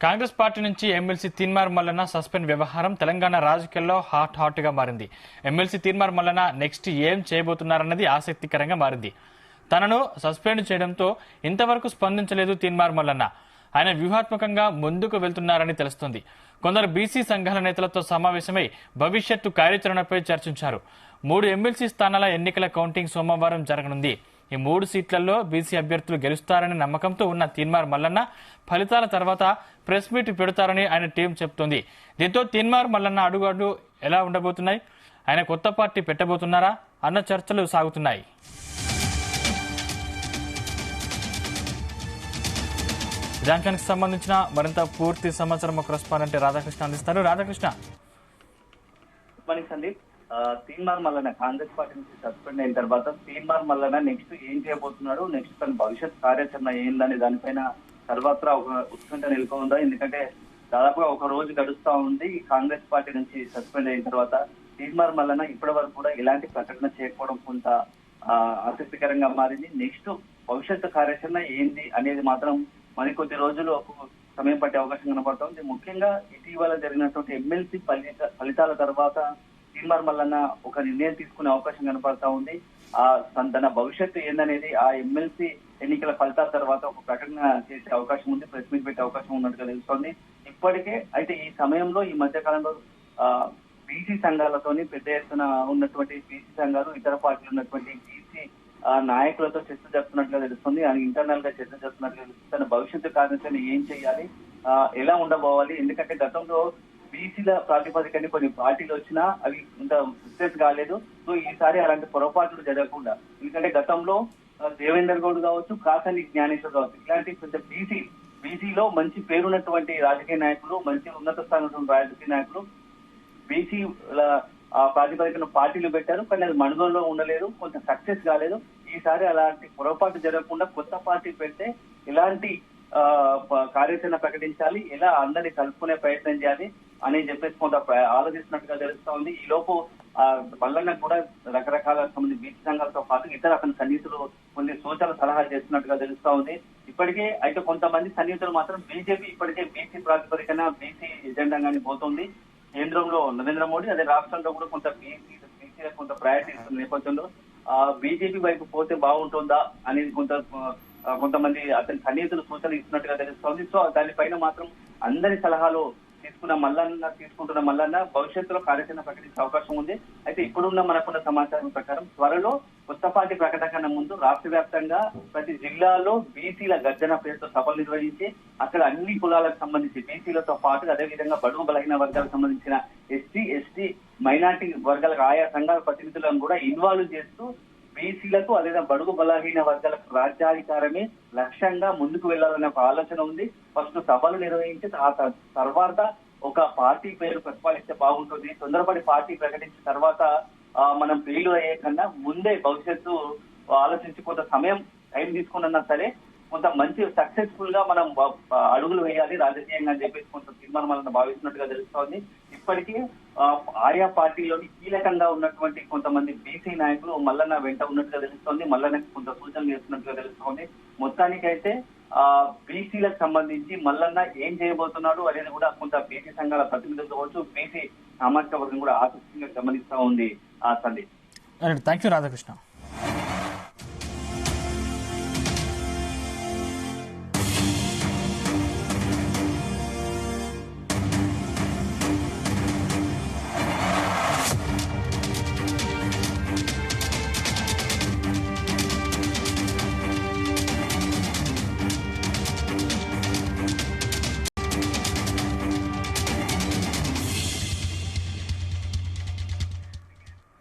Congress party నుంచి MLC Teenmar Mallanna suspend వ్యవహారం తెలంగాణ రాజకీయాల్లో హాట్ గా మారింది. ఎమ్మెల్సీ తీన్మార్ మల్లన్న నెక్స్ట్ ఏం చేయబోతున్నారన్నది ఆసక్తికరంగా మారింది. తనను సస్పెండ్ చేయడంతో ఇంతవరకు స్పందించలేదు తీన్మార్ మల్లన్న. ఆయన వ్యూహాత్మకంగా ముందుకు వెళ్తున్నారని తెలుస్తోంది. కొందరు బీసీ సంఘాల నేతలతో సమావేశమై భవిష్యత్తు కార్యాచరణపై చర్చించారు. 3 ఎమ్మెల్సీ స్థానాల ఎన్నికల కౌంటింగ్ సోమవారం జరగనుంది. ఈ 3 సీట్లలో బీసీ అభ్యర్థులు గెలుస్తారనే నమ్మకంతో ఉన్న తీన్మార్ మల్లన్న ఫలితాల తర్వాత ప్రెస్ మీట్ పెడతారని ఆయన టీం చెబుతోంది. దీంతో తీన్మార్ మల్లన్న అడుగు ఎలా ఉండబోతున్నాయి, ఆయన కొత్త పార్టీ పెట్టబోతున్నారా అన్న చర్చలు సాగుతున్నాయి. దానికి సంబంధించిన మరింత పూర్తి సమాచారం కరెస్పాండెంట్ రాధాకృష్ణ అందిస్తారు. రాధాకృష్ణ, తీన్మార్ మల్లన్న కాంగ్రెస్ పార్టీ నుంచి సస్పెండ్ అయిన తర్వాత తీన్మార్ మల్లన్న నెక్స్ట్ ఏం చేయబోతున్నాడు, నెక్స్ట్ తన భవిష్యత్ కార్యాచరణ ఏందని దానిపైన సర్వత్రా ఒక ఉత్కంఠ నెలకొందా. ఎందుకంటే దాదాపుగా ఒక రోజు గడుస్తా ఉంది. కాంగ్రెస్ పార్టీ నుంచి సస్పెండ్ అయిన తర్వాత తీన్మార్ మల్లన్న ఇప్పటి వరకు కూడా ఎలాంటి ప్రకటన చేయకపోవడం కొంత ఆసక్తికరంగా మారింది. నెక్స్ట్ భవిష్యత్తు కార్యాచరణ ఏంది అనేది మాత్రం మరికొద్ది రోజులు సమయం పట్టే అవకాశం కనబడుతుంది. ముఖ్యంగా ఇటీవల జరిగినటువంటి ఎమ్మెల్సీ ఫలితాల తర్వాత తీన్మార్ మల్లన్న ఒక నిర్ణయం తీసుకునే అవకాశం కనపడతా ఉంది. తన భవిష్యత్తు ఏందనేది ఆ ఎమ్మెల్సీ ఎన్నికల ఫలితాల తర్వాత ఒక ప్రకటన చేసే అవకాశం ఉంది, ప్రెస్ మీట్ పెట్టే అవకాశం ఉన్నట్టుగా తెలుస్తోంది. ఇప్పటికే అయితే ఈ సమయంలో ఈ మధ్య కాలంలో బీసీ సంఘాలతోని పెద్ద ఎత్తున ఉన్నటువంటి బీసీ సంఘాలు, ఇతర పార్టీలు ఉన్నటువంటి బీసీ నాయకులతో చర్చ జరుపుతున్నట్లుగా తెలుస్తుంది. ఇంటర్నల్ గా చర్చ జరుపుతున్నట్లుగా తెలుస్తుంది. తన భవిష్యత్తు కార్యాచరణ ఏం చేయాలి, ఎలా ఉండబోవాలి. ఎందుకంటే గతంలో బీసీల ప్రాతిపదికని కొన్ని పార్టీలు వచ్చినా అవి ఇంత సక్సెస్ కాలేదు. సో ఈసారి అలాంటి పొరపాట్లు జరగకుండా, ఎందుకంటే గతంలో దేవేందర్ గౌడ్ కావచ్చు, కాసాని జ్ఞానేశ్వర్ కావచ్చు, ఇలాంటి పెద్ద బీసీలో మంచి పేరున్నటువంటి రాజకీయ నాయకులు, మంచి ఉన్నత స్థానం రాజకీయ నాయకులు బీసీల ప్రాతిపదికన పార్టీలు పెట్టారు. కానీ అది మనుగోలులో ఉండలేదు, కొంత సక్సెస్ కాలేదు. ఈసారి అలాంటి పొరపాటు జరగకుండా కొత్త పార్టీ పెడితే ఎలాంటి కార్యాచరణ ప్రకటించాలి, ఎలా అందరినీ కలుపుకునే ప్రయత్నం చేయాలి అని చెప్పేసి కొంత ఆలోచిస్తున్నట్టుగా తెలుస్తా ఉంది. ఈ లోపు మల్లన్న కూడా రకరకాల మంది బీసీ సంఘాలతో పాటు ఇతర అతని సన్నిహితులు కొన్ని సూచనలు సలహాలు చేస్తున్నట్టుగా తెలుస్తా ఉంది. ఇప్పటికే అయితే కొంతమంది సన్నిహితులు మాత్రం బీజేపీ ఇప్పటికే బీసీ ప్రాతిపదికన బీసీ ఎజెండాగానే పోతుంది. కేంద్రంలో నరేంద్ర మోడీ, అదే రాష్ట్రంలో కూడా కొంత బీసీ కొంత ప్రయారిటీ ఇస్తున్న నేపథ్యంలో బీజేపీ వైపు పోతే బాగుంటుందా అనేది కొంతమంది అతని సన్నిహితులు సూచనలు ఇస్తున్నట్టుగా తెలుస్తోంది. సో దానిపైన మాత్రం అందరి సలహాలు తీసుకుంటున్న మల్లన్న భవిష్యత్తులో కార్యాచరణ ప్రకటించే అవకాశం ఉంది. అయితే ఇప్పుడున్న మనకున్న సమాచారం ప్రకారం త్వరలో కొత్త పార్టీ ప్రకటన కన్నా ముందు రాష్ట్ర వ్యాప్తంగా ప్రతి జిల్లాలో బీసీల గర్జన పేరుతో సభలు నిర్వహించి అక్కడ అన్ని కులాలకు సంబంధించి బీసీలతో పాటు అదేవిధంగా బడుగు బలహీన వర్గాలకు సంబంధించిన ఎస్టీ మైనార్టీ వర్గాలకు ఆయా సంఘాల ప్రతినిధులను కూడా ఇన్వాల్వ్ చేస్తూ బీసీలకు అదేవిధంగా బడుగు బలహీన వర్గాలకు రాజ్యాధికారమే లక్ష్యంగా ముందుకు వెళ్లాలనే ఒక ఆలోచన ఉంది. ఫస్ట్ సభలు నిర్వహించి ఆ తర్వాత ఒక పార్టీ పేరు ప్రతిపాదిస్తే బాగుంటుంది. తొందరపడి పార్టీ ప్రకటించిన తర్వాత మనం ఫెయిల్ అయ్యే కన్నా ముందే భవిష్యత్తు ఆలోచించి కొంత సమయం టైం తీసుకున్నా సరే కొంత మంచి సక్సెస్ఫుల్ గా మనం అడుగులు వేయాలి రాజకీయంగా అని చెప్పేసి కొంత తీర్మానం భావిస్తున్నట్టుగా తెలుస్తోంది. ఇప్పటికీ ఆయా పార్టీలోని కీలకంగా ఉన్నటువంటి కొంతమంది బీసీ నాయకులు మల్లన్న వెంట ఉన్నట్టుగా తెలుస్తోంది. మల్లన్నకి కొంత సూచనలు చేస్తున్నట్టుగా తెలుస్తోంది. మొత్తానికైతే బీసీలకు సంబంధించి మల్లన్న ఏం చేయబోతున్నాడు అనేది కూడా కొంత బీసీ సంఘాల ప్రతినిధులు కావచ్చు, బీసీ సామాజిక వర్గం కూడా ఆసక్తిగా గమనిస్తా ఉంది. Sandeep, thank you Radhakrishna.